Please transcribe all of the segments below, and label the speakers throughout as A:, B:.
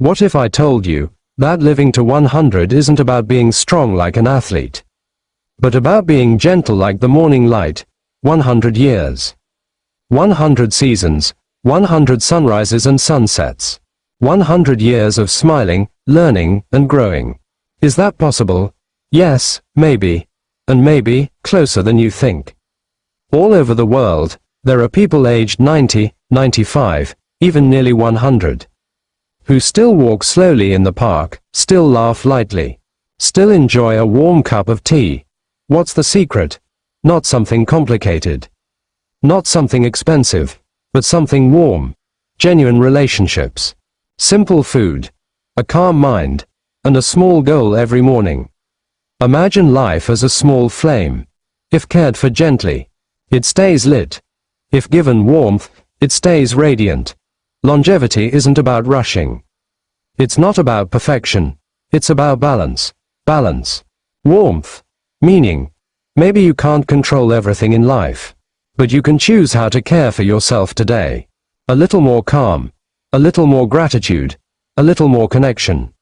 A: What if I told you that living to 100 isn't about being strong like an athlete, but about being gentle like the morning light? 100 years. 100 seasons, 100 sunrises and sunsets. 100 years of smiling, learning, and growing. Is that possible? Yes, maybe. And maybe, closer than you think. All over the world, there are people aged 90, 95, even nearly 100, who still walk slowly in the park, still laugh lightly, still enjoy a warm cup of tea. What's the secret? Not something complicated. Not something expensive, but something warm. Genuine relationships. Simple food. A calm mind. And a small goal every morning. Imagine life as a small flame. If cared for gently, it stays lit. If given warmth, it stays radiant. Longevity isn't about rushing. It's not about perfection. It's about balance. Balance. Warmth. Meaning. Maybe you can't control everything in life, but you can choose how to care for yourself today. A little more calm. A little more gratitude. A little more connection.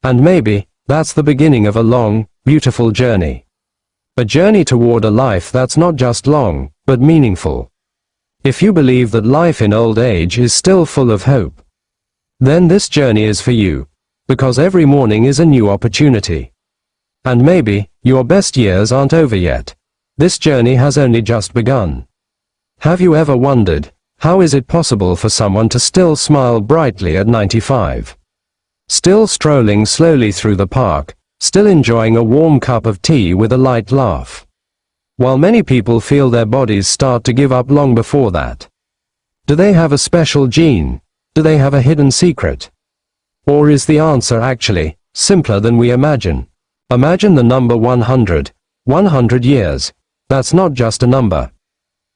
A: And maybe, that's the beginning of a long, beautiful journey. A journey toward a life that's not just long, but meaningful. If you believe that life in old age is still full of hope, then this journey is for you, because every morning is a new opportunity. And maybe, your best years aren't over yet. This journey has only just begun. Have you ever wondered, how is it possible for someone to still smile brightly at 95? Still strolling slowly through the park, still enjoying a warm cup of tea with a light laugh, while many people feel their bodies start to give up long before that. Do they have a special gene? Do they have a hidden secret? Or is the answer actually simpler than we imagine? Imagine the number 100. 100 years. That's not just a number.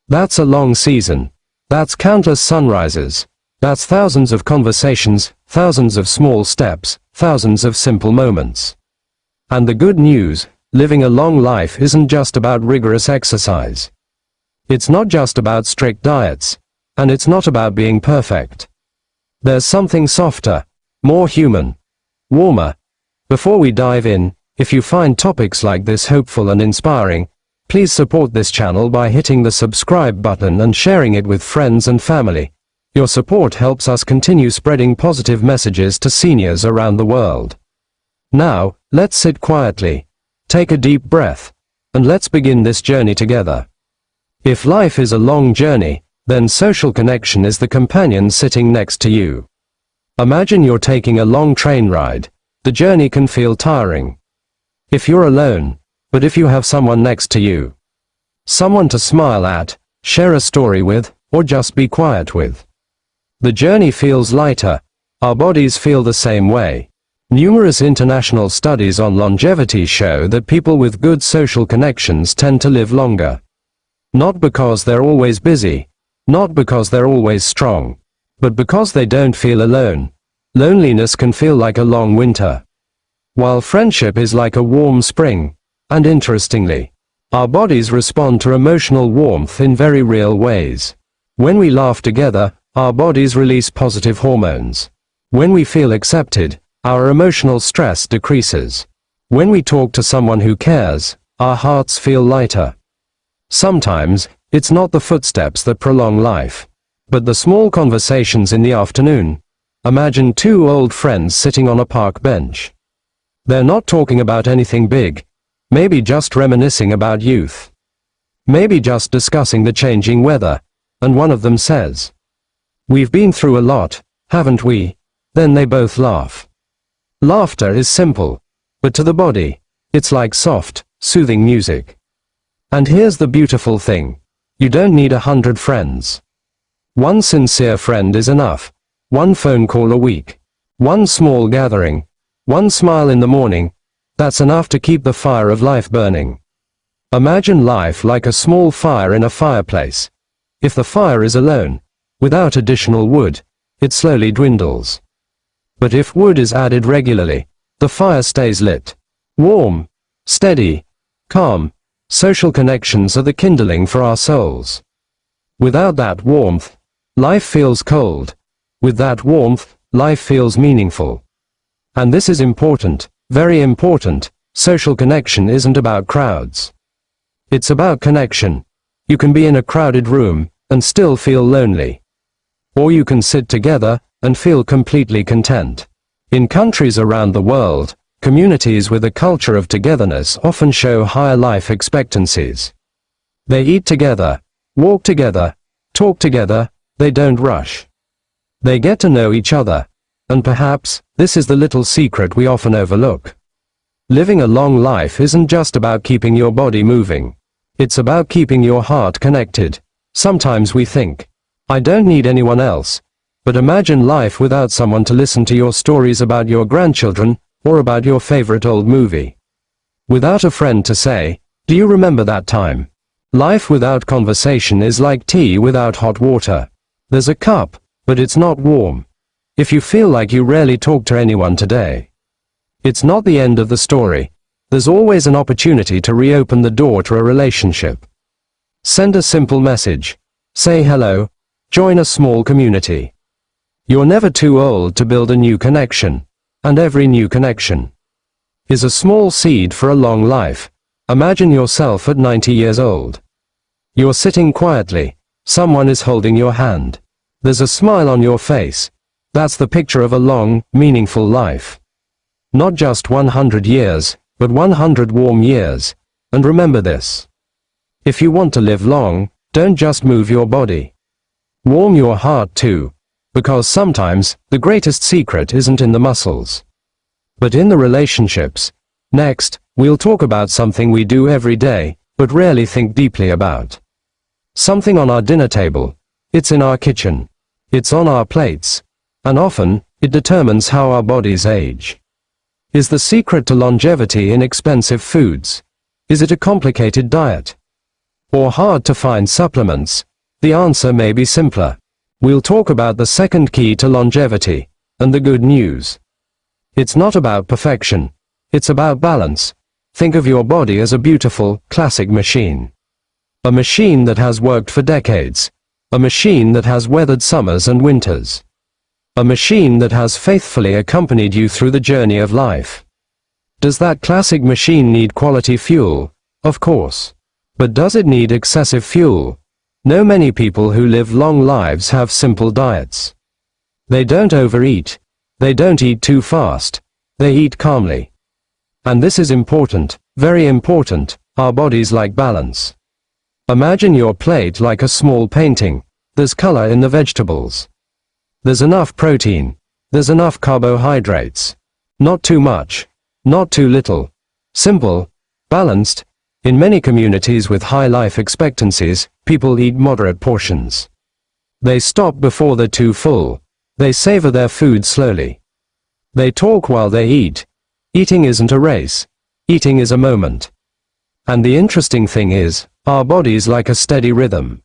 A: That's a long season. That's countless sunrises. That's thousands of conversations, thousands of small steps, thousands of simple moments. And the good news, living a long life isn't just about rigorous exercise. It's not just about strict diets. And it's not about being perfect. There's something softer, more human, warmer. Before we dive in, if you find topics like this hopeful and inspiring, please support this channel by hitting the subscribe button and sharing it with friends and family. Your support helps us continue spreading positive messages to seniors around the world. Now, let's sit quietly, take a deep breath, and let's begin this journey together. If life is a long journey, then social connection is the companion sitting next to you. Imagine you're taking a long train ride. The journey can feel tiring. If you're alone, but if you have someone next to you, someone to smile at, share a story with, or just be quiet with, the journey feels lighter. Our bodies feel the same way. Numerous international studies on longevity show that people with good social connections tend to live longer. Not because they're always busy, not because they're always strong, but because they don't feel alone. Loneliness can feel like a long winter, while friendship is like a warm spring. And interestingly, our bodies respond to emotional warmth in very real ways. When we laugh together, our bodies release positive hormones. When we feel accepted, our emotional stress decreases. When we talk to someone who cares, our hearts feel lighter. Sometimes, it's not the footsteps that prolong life, but the small conversations in the afternoon. Imagine two old friends sitting on a park bench. They're not talking about anything big. Maybe just reminiscing about youth. Maybe just discussing the changing weather. And one of them says, "We've been through a lot, haven't we?" Then they both laugh. Laughter is simple, but to the body, it's like soft, soothing music. And here's the beautiful thing. You don't need 100 friends. One sincere friend is enough. One phone call a week. One small gathering. One smile in the morning. That's enough to keep the fire of life burning. Imagine life like a small fire in a fireplace. If the fire is alone, without additional wood, it slowly dwindles. But if wood is added regularly, the fire stays lit. Warm, steady, calm. Social connections are the kindling for our souls. Without that warmth, life feels cold. With that warmth, life feels meaningful. And this is important, very important. Social connection isn't about crowds. It's about connection. You can be in a crowded room and still feel lonely. Or you can sit together and feel completely content. In countries around the world, communities with a culture of togetherness often show higher life expectancies. They eat together, walk together, talk together, they don't rush. They get to know each other, and perhaps, this is the little secret we often overlook. Living a long life isn't just about keeping your body moving. It's about keeping your heart connected. Sometimes we think, I don't need anyone else. But imagine life without someone to listen to your stories about your grandchildren, or about your favorite old movie. Without a friend to say, do you remember that time? Life without conversation is like tea without hot water. There's a cup, but it's not warm. If you feel like you rarely talk to anyone today, it's not the end of the story. There's always an opportunity to reopen the door to a relationship. Send a simple message. Say hello. Join a small community. You're never too old to build a new connection. And every new connection is a small seed for a long life. Imagine yourself at 90 years old. You're sitting quietly. Someone is holding your hand. There's a smile on your face. That's the picture of a long, meaningful life. Not just 100 years, but 100 warm years. And remember this. If you want to live long, don't just move your body. Warm your heart too. Because sometimes, the greatest secret isn't in the muscles, but in the relationships. Next, we'll talk about something we do every day, but rarely think deeply about. Something on our dinner table. It's in our kitchen. It's on our plates. And often, it determines how our bodies age. Is the secret to longevity in expensive foods? Is it a complicated diet? Or hard to find supplements? The answer may be simpler. We'll talk about the second key to longevity, and the good news. It's not about perfection. It's about balance. Think of your body as a beautiful, classic machine. A machine that has worked for decades. A machine that has weathered summers and winters. A machine that has faithfully accompanied you through the journey of life. Does that classic machine need quality fuel? Of course. But does it need excessive fuel? No, many people who live long lives have simple diets. They don't overeat. They don't eat too fast. They eat calmly. And this is important, very important. Our bodies like balance. Imagine your plate like a small painting. There's color in the vegetables. There's enough protein. There's enough carbohydrates. Not too much. Not too little. Simple. Balanced. In many communities with high life expectancies, people eat moderate portions. They stop before they're too full. They savor their food slowly. They talk while they eat. Eating isn't a race. Eating is a moment. And the interesting thing is, our bodies like a steady rhythm.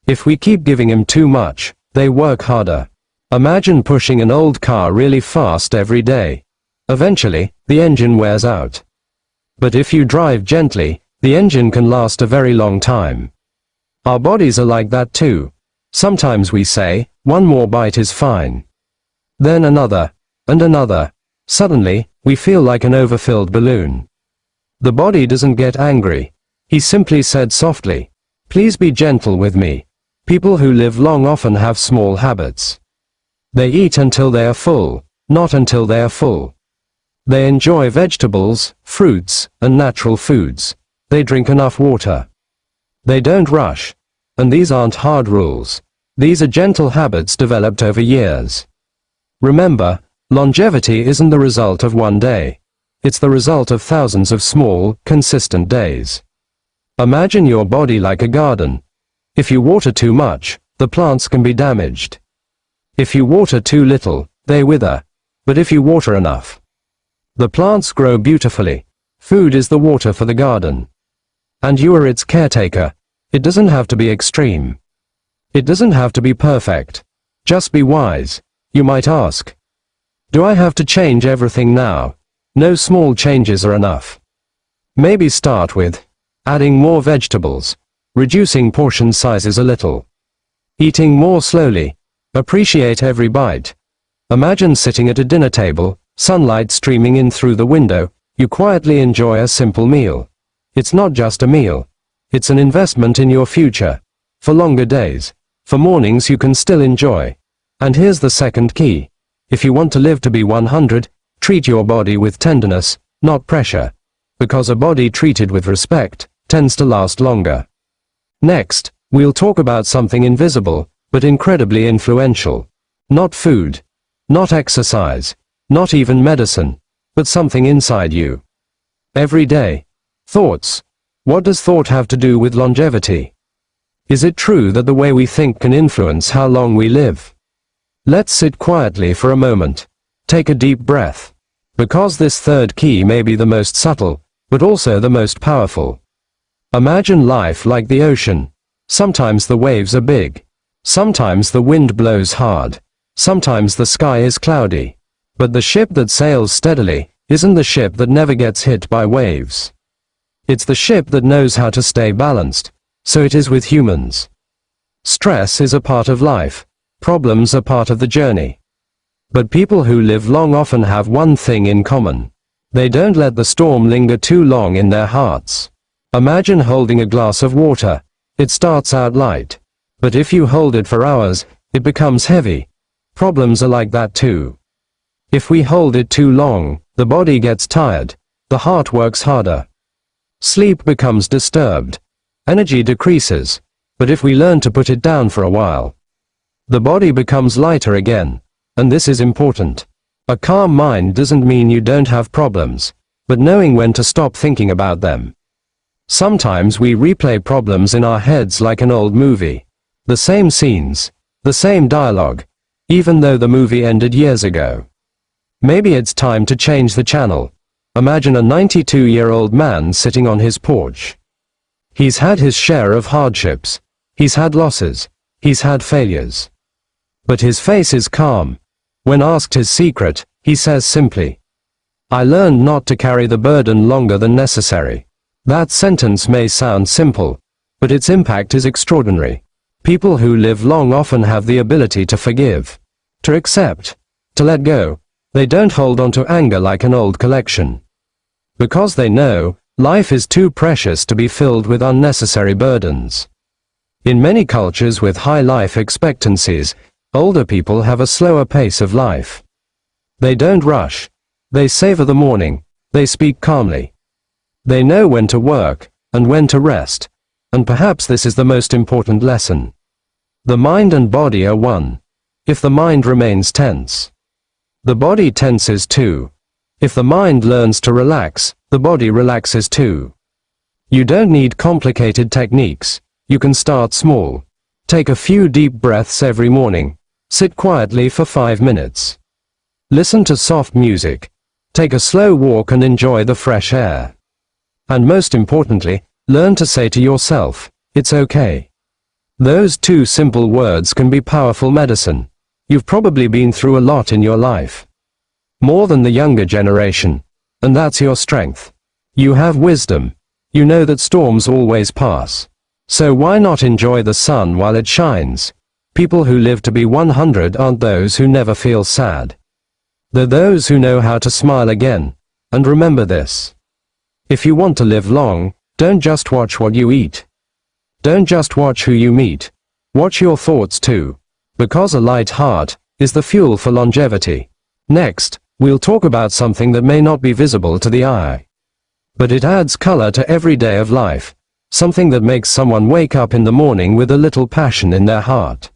A: If we keep giving them too much, they work harder. Imagine pushing an old car really fast every day. Eventually, the engine wears out. But if you drive gently, the engine can last a very long time. Our bodies are like that too. Sometimes we say, one more bite is fine. Then another, and another. Suddenly, we feel like an overfilled balloon. The body doesn't get angry. He simply said softly, please be gentle with me. People who live long often have small habits. They eat until they are full, not until they are full. They enjoy vegetables, fruits, and natural foods. They drink enough water. They don't rush. And these aren't hard rules. These are gentle habits developed over years. Remember, longevity isn't the result of one day. It's the result of thousands of small, consistent days. Imagine your body like a garden. If you water too much, the plants can be damaged. If you water too little, they wither. But if you water enough, the plants grow beautifully. Food is the water for the garden. And you are its caretaker. It doesn't have to be extreme. It doesn't have to be perfect. Just be wise. You might ask, do I have to change everything now? No, small changes are enough. Maybe start with adding more vegetables, reducing portion sizes a little, eating more slowly, appreciate every bite, Imagine sitting at a dinner table, sunlight streaming in through the window, you quietly enjoy a simple meal. It's not just a meal. It's an investment in your future. For longer days. For mornings you can still enjoy. And here's the second key. If you want to live to be 100, treat your body with tenderness, not pressure. Because a body treated with respect tends to last longer. Next, we'll talk about something invisible, but incredibly influential. Not food. Not exercise. Not even medicine. But something inside you. Every day. Thoughts. What does thought have to do with longevity? Is it true that the way we think can influence how long we live? Let's sit quietly for a moment. Take a deep breath. Because this third key may be the most subtle, but also the most powerful. Imagine life like the ocean. Sometimes the waves are big. Sometimes the wind blows hard. Sometimes the sky is cloudy. But the ship that sails steadily isn't the ship that never gets hit by waves. It's the ship that knows how to stay balanced. So it is with humans. Stress is a part of life. Problems are part of the journey. But people who live long often have one thing in common. They don't let the storm linger too long in their hearts. Imagine holding a glass of water. It starts out light. But if you hold it for hours, it becomes heavy. Problems are like that too. If we hold it too long, the body gets tired. The heart works harder. Sleep becomes disturbed. Energy decreases. But if we learn to put it down for a while, the body becomes lighter again. And this is important. A calm mind doesn't mean you don't have problems, but knowing when to stop thinking about them. Sometimes we replay problems in our heads like an old movie. The same scenes, the same dialogue, even though the movie ended years ago. Maybe it's time to change the channel. Imagine a 92-year-old man sitting on his porch. He's had his share of hardships. He's had losses. He's had failures. But his face is calm. When asked his secret, he says simply, "I learned not to carry the burden longer than necessary." That sentence may sound simple, but its impact is extraordinary. People who live long often have the ability to forgive, to accept, to let go. They don't hold on to anger like an old collection. Because they know, life is too precious to be filled with unnecessary burdens. In many cultures with high life expectancies, older people have a slower pace of life. They don't rush. They savor the morning. They speak calmly. They know when to work, and when to rest. And perhaps this is the most important lesson. The mind and body are one. If the mind remains tense, the body tenses too. If the mind learns to relax, the body relaxes too. You don't need complicated techniques. You can start small. Take a few deep breaths every morning. Sit quietly for 5 minutes. Listen to soft music. Take a slow walk and enjoy the fresh air. And most importantly, learn to say to yourself, "It's okay." Those two simple words can be powerful medicine. You've probably been through a lot in your life. More than the younger generation. And that's your strength. You have wisdom. You know that storms always pass. So why not enjoy the sun while it shines? People who live to be 100 aren't those who never feel sad. They're those who know how to smile again. And remember this. If you want to live long, don't just watch what you eat. Don't just watch who you meet. Watch your thoughts too. Because a light heart is the fuel for longevity. Next, we'll talk about something that may not be visible to the eye. But it adds color to every day of life. Something that makes someone wake up in the morning with a little passion in their heart.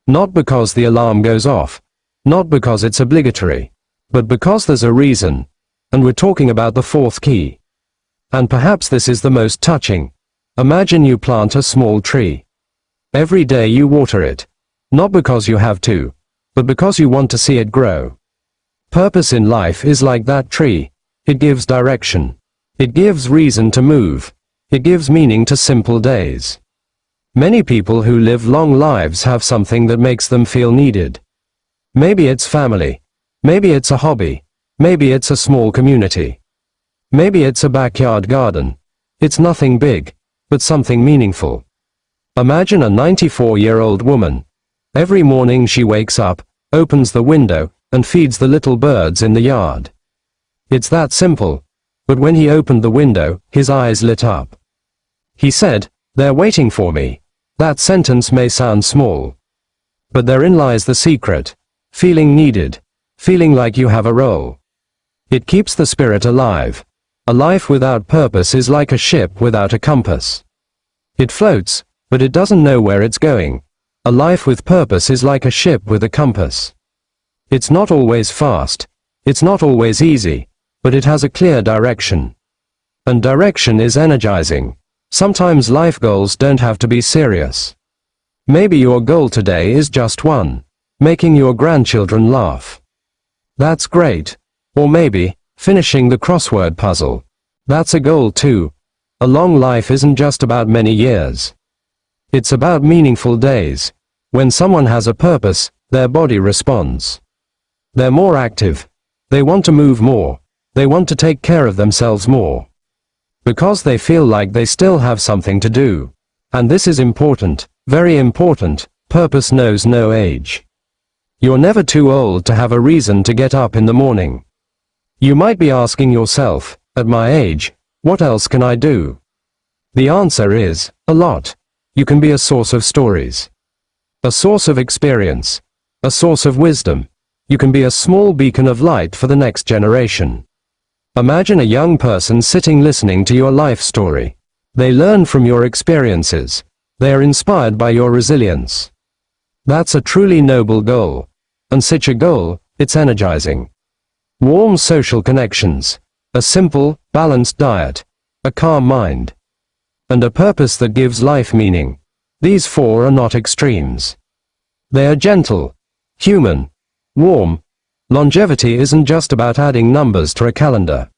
A: Not because the alarm goes off. Not because it's obligatory. But because there's a reason. And we're talking about the fourth key. And perhaps this is the most touching. Imagine you plant a small tree. Every day you water it. Not because you have to, but because you want to see it grow. Purpose in life is like that tree. It gives direction. It gives reason to move. It gives meaning to simple days. Many people who live long lives have something that makes them feel needed. Maybe it's family. Maybe it's a hobby. Maybe it's a small community. Maybe it's a backyard garden. It's nothing big, but something meaningful. Imagine a 94-year-old woman. Every morning she wakes up, opens the window, and feeds the little birds in the yard. It's that simple. But when he opened the window, his eyes lit up. He said, "They're waiting for me." That sentence may sound small, but therein lies the secret. Feeling needed. Feeling like you have a role. It keeps the spirit alive. A life without purpose is like a ship without a compass. It floats, but it doesn't know where it's going. A life with purpose is like a ship with a compass. It's not always fast. It's not always easy, but it has a clear direction. And direction is energizing. Sometimes life goals don't have to be serious. Maybe your goal today is just one. Making your grandchildren laugh. That's great. Or maybe, finishing the crossword puzzle. That's a goal too. A long life isn't just about many years. It's about meaningful days. When someone has a purpose, their body responds. They're more active. They want to move more. They want to take care of themselves more. Because they feel like they still have something to do. And this is important, very important. Purpose knows no age. You're never too old to have a reason to get up in the morning. You might be asking yourself, at my age, what else can I do? The answer is, a lot. You can be a source of stories. A source of experience. A source of wisdom. You can be a small beacon of light for the next generation. Imagine a young person sitting listening to your life story. They learn from your experiences. They are inspired by your resilience. That's a truly noble goal. And such a goal, it's energizing. Warm social connections. A simple, balanced diet. A calm mind. And a purpose that gives life meaning. These four are not extremes. They are gentle, human, warm. Longevity isn't just about adding numbers to a calendar.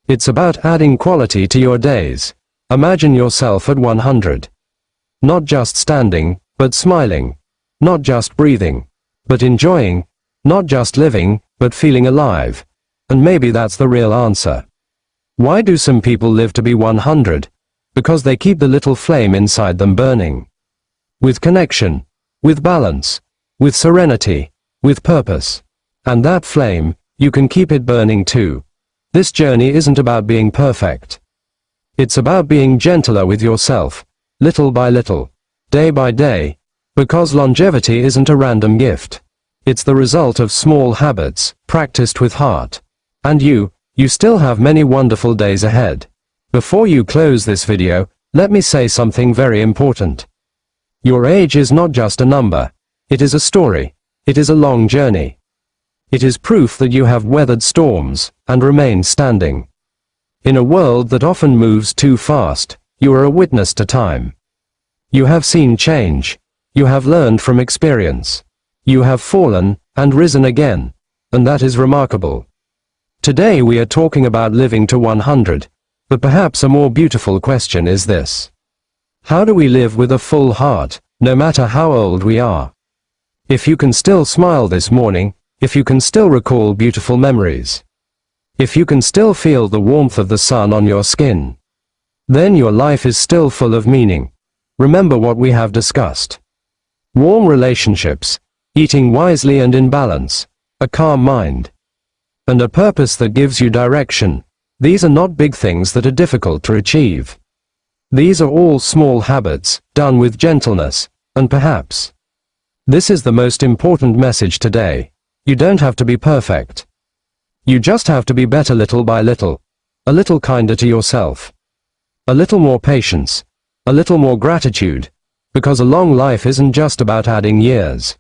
A: It's about adding quality to your days. Imagine yourself at 100. Not just standing, but smiling. Not just breathing, but enjoying. Not just living, but feeling alive. And maybe that's the real answer. Why do some people live to be 100? Because they keep the little flame inside them burning. With connection, with balance, with serenity, with purpose. And that flame, you can keep it burning too. This journey isn't about being perfect. It's about being gentler with yourself, little by little, day by day, because longevity isn't a random gift. It's the result of small habits, practiced with heart. And you still have many wonderful days ahead. Before you close this video, let me say something very important. Your age is not just a number. It is a story. It is a long journey. It is proof that you have weathered storms, and remained standing. In a world that often moves too fast, you are a witness to time. You have seen change. You have learned from experience. You have fallen, and risen again. And that is remarkable. Today we are talking about living to 100, but perhaps a more beautiful question is this. How do we live with a full heart, no matter how old we are? If you can still smile this morning, if you can still recall beautiful memories, if you can still feel the warmth of the sun on your skin, then your life is still full of meaning. Remember what we have discussed. Warm relationships, eating wisely and in balance, a calm mind, and a purpose that gives you direction. These are not big things that are difficult to achieve. These are all small habits, done with gentleness, and perhaps this is the most important message today. You don't have to be perfect. You just have to be better little by little, a little kinder to yourself, a little more patience, a little more gratitude, because a long life isn't just about adding years.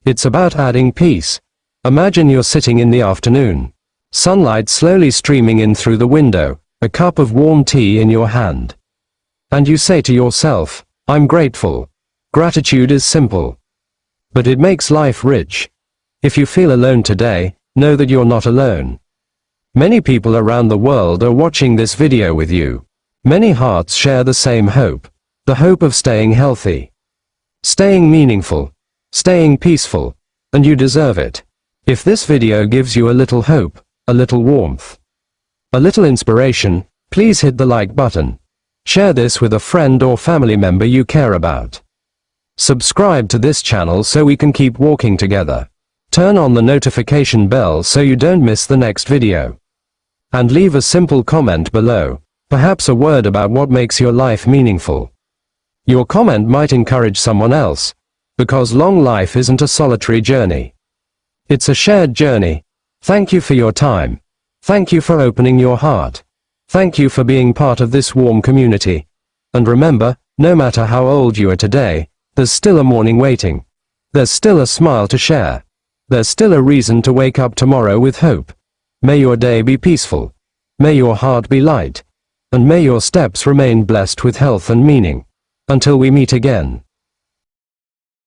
A: It's about adding peace. Imagine you're sitting in the afternoon, sunlight slowly streaming in through the window, a cup of warm tea in your hand. And you say to yourself, I'm grateful. Gratitude is simple, but it makes life rich. If you feel alone today, know that you're not alone. Many people around the world are watching this video with you. Many hearts share the same hope, the hope of staying healthy, staying meaningful, staying peaceful, and you deserve it. If this video gives you a little hope, a little warmth, a little inspiration, please hit the like button. Share this with a friend or family member you care about. Subscribe to this channel so we can keep walking together. Turn on the notification bell so you don't miss the next video. And leave a simple comment below, perhaps a word about what makes your life meaningful. Your comment might encourage someone else, because long life isn't a solitary journey. It's a shared journey. Thank you for your time. Thank you for opening your heart. Thank you for being part of this warm community. And remember, no matter how old you are today, there's still a morning waiting. There's still a smile to share. There's still a reason to wake up tomorrow with hope. May your day be peaceful. May your heart be light. And may your steps remain blessed with health and meaning. Until we meet again.